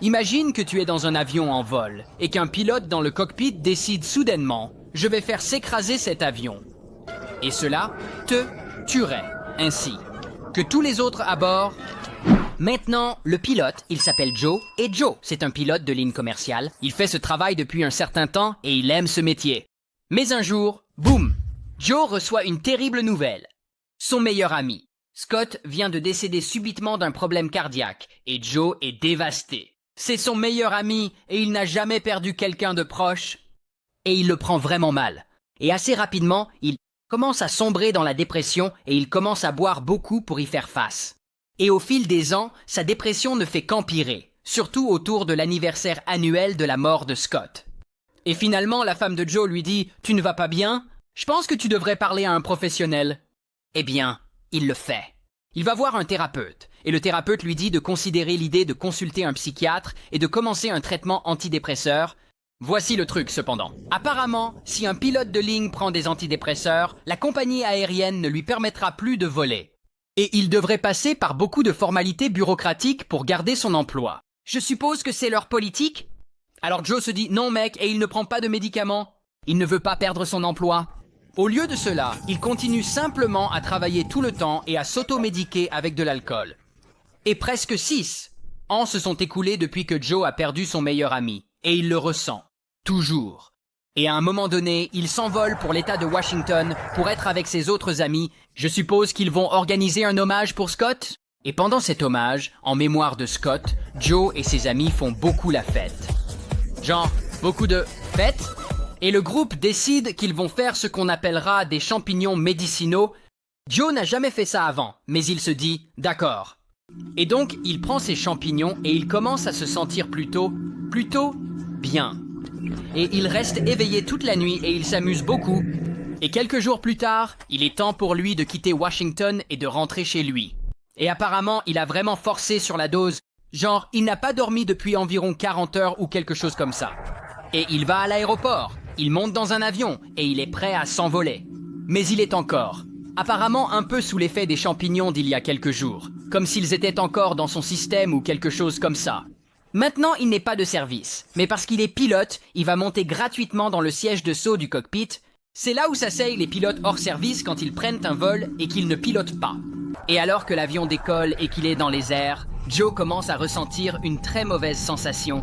Imagine que tu es dans un avion en vol et qu'un pilote dans le cockpit décide soudainement « Je vais faire s'écraser cet avion ». Et cela te tuerait ainsi que tous les autres à bord. Maintenant, le pilote, il s'appelle Joe, et Joe, c'est un pilote de ligne commerciale. Il fait ce travail depuis un certain temps et il aime ce métier. Mais un jour, boum, Joe reçoit une terrible nouvelle. Son meilleur ami, Scott, vient de décéder subitement d'un problème cardiaque et Joe est dévasté. C'est son meilleur ami et il n'a jamais perdu quelqu'un de proche. Et il le prend vraiment mal. Et assez rapidement, il commence à sombrer dans la dépression et il commence à boire beaucoup pour y faire face. Et au fil des ans, sa dépression ne fait qu'empirer, surtout autour de l'anniversaire annuel de la mort de Scott. Et finalement, la femme de Joe lui dit « Tu ne vas pas bien? Je pense que tu devrais parler à un professionnel. » Eh bien, il le fait. Il va voir un thérapeute, et le thérapeute lui dit de considérer l'idée de consulter un psychiatre et de commencer un traitement antidépresseur. Voici le truc cependant. Apparemment, si un pilote de ligne prend des antidépresseurs, la compagnie aérienne ne lui permettra plus de voler. Et il devrait passer par beaucoup de formalités bureaucratiques pour garder son emploi. Je suppose que c'est leur politique? Alors Joe se dit « Non mec, et il ne prend pas de médicaments. Il ne veut pas perdre son emploi. » Au lieu de cela, il continue simplement à travailler tout le temps et à s'automédiquer avec de l'alcool. Et presque 6 ans se sont écoulés depuis que Joe a perdu son meilleur ami. Et il le ressent. Toujours. Et à un moment donné, il s'envole pour l'État de Washington pour être avec ses autres amis. Je suppose qu'ils vont organiser un hommage pour Scott? Et pendant cet hommage, en mémoire de Scott, Joe et ses amis font beaucoup la fête. Genre, beaucoup de fêtes? Et le groupe décide qu'ils vont faire ce qu'on appellera des champignons médicinaux. Joe n'a jamais fait ça avant, mais il se dit « D'accord ». Et donc, il prend ses champignons et il commence à se sentir plutôt bien. Et il reste éveillé toute la nuit et il s'amuse beaucoup. Et quelques jours plus tard, il est temps pour lui de quitter Washington et de rentrer chez lui. Et apparemment, il a vraiment forcé sur la dose. Genre, il n'a pas dormi depuis environ 40 heures ou quelque chose comme ça. Et il va à l'aéroport, il monte dans un avion et il est prêt à s'envoler. Mais il est encore, apparemment un peu sous l'effet des champignons d'il y a quelques jours, comme s'ils étaient encore dans son système ou quelque chose comme ça. Maintenant, il n'est pas de service, mais parce qu'il est pilote, il va monter gratuitement dans le siège de saut du cockpit. C'est là où s'asseyent les pilotes hors service quand ils prennent un vol et qu'ils ne pilotent pas. Et alors que l'avion décolle et qu'il est dans les airs, Joe commence à ressentir une très mauvaise sensation.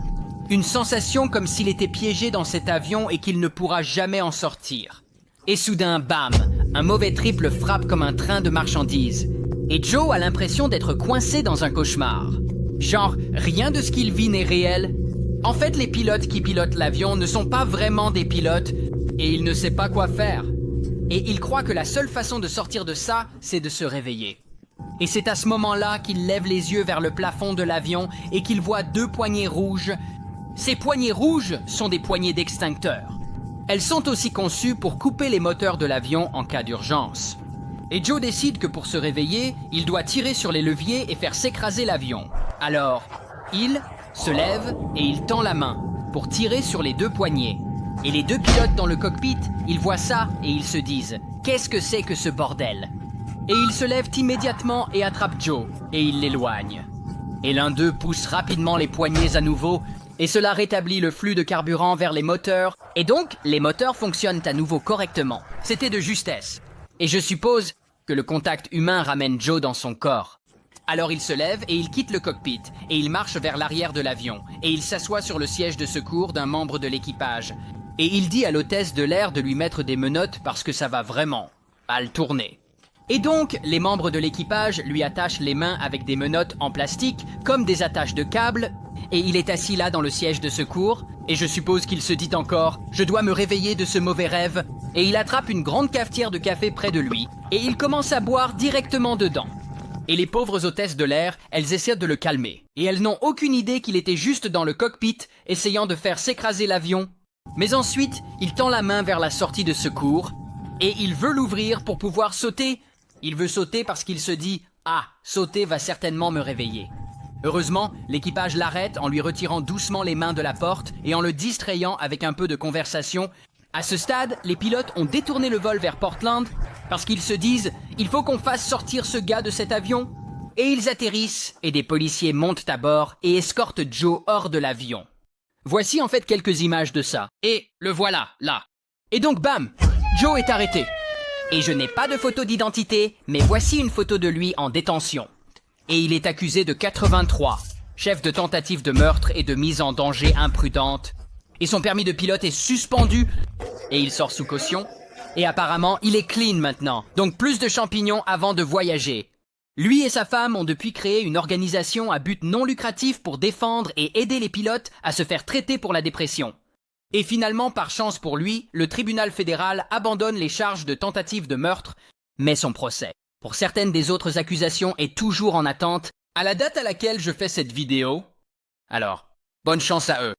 Une sensation comme s'il était piégé dans cet avion et qu'il ne pourra jamais en sortir. Et soudain, bam, un mauvais trip le frappe comme un train de marchandises. Et Joe a l'impression d'être coincé dans un cauchemar. Genre, rien de ce qu'il vit n'est réel. En fait, les pilotes qui pilotent l'avion ne sont pas vraiment des pilotes et il ne sait pas quoi faire. Et il croit que la seule façon de sortir de ça, c'est de se réveiller. Et c'est à ce moment-là qu'il lève les yeux vers le plafond de l'avion et qu'il voit 2 poignées rouges. Ces poignées rouges sont des poignées d'extincteur. Elles sont aussi conçues pour couper les moteurs de l'avion en cas d'urgence. Et Joe décide que pour se réveiller, il doit tirer sur les leviers et faire s'écraser l'avion. Alors, il se lève et il tend la main pour tirer sur les 2 poignées. Et les 2 pilotes dans le cockpit, ils voient ça et ils se disent « Qu'est-ce que c'est que ce bordel ?» Et ils se lèvent immédiatement et attrapent Joe, et ils l'éloignent. Et l'un d'eux pousse rapidement les poignées à nouveau, et cela rétablit le flux de carburant vers les moteurs, et donc les moteurs fonctionnent à nouveau correctement. C'était de justesse. Et je suppose que le contact humain ramène Joe dans son corps. Alors il se lève et il quitte le cockpit, et il marche vers l'arrière de l'avion, et il s'assoit sur le siège de secours d'un membre de l'équipage. Et il dit à l'hôtesse de l'air de lui mettre des menottes parce que ça va vraiment mal tourner. Et donc, les membres de l'équipage lui attachent les mains avec des menottes en plastique, comme des attaches de câbles, et il est assis là dans le siège de secours, et je suppose qu'il se dit encore « Je dois me réveiller de ce mauvais rêve », et il attrape une grande cafetière de café près de lui, et il commence à boire directement dedans. Et les pauvres hôtesses de l'air, elles essaient de le calmer, et elles n'ont aucune idée qu'il était juste dans le cockpit, essayant de faire s'écraser l'avion. Mais ensuite, il tend la main vers la sortie de secours, et il veut l'ouvrir pour pouvoir sauter. Il veut sauter parce qu'il se dit « Ah, sauter va certainement me réveiller ». Heureusement, l'équipage l'arrête en lui retirant doucement les mains de la porte et en le distrayant avec un peu de conversation. À ce stade, les pilotes ont détourné le vol vers Portland parce qu'ils se disent « Il faut qu'on fasse sortir ce gars de cet avion ». Et ils atterrissent, et des policiers montent à bord et escortent Joe hors de l'avion. Voici en fait quelques images de ça. Et le voilà, là. Et donc bam, Joe est arrêté. Et je n'ai pas de photo d'identité, mais voici une photo de lui en détention. Et il est accusé de 83, chef de tentative de meurtre et de mise en danger imprudente. Et son permis de pilote est suspendu, et il sort sous caution. Et apparemment, il est clean maintenant, donc plus de champignons avant de voyager. Lui et sa femme ont depuis créé une organisation à but non lucratif pour défendre et aider les pilotes à se faire traiter pour la dépression. Et finalement, par chance pour lui, le tribunal fédéral abandonne les charges de tentative de meurtre, mais son procès, pour certaines des autres accusations, est toujours en attente à la date à laquelle je fais cette vidéo. Alors, bonne chance à eux.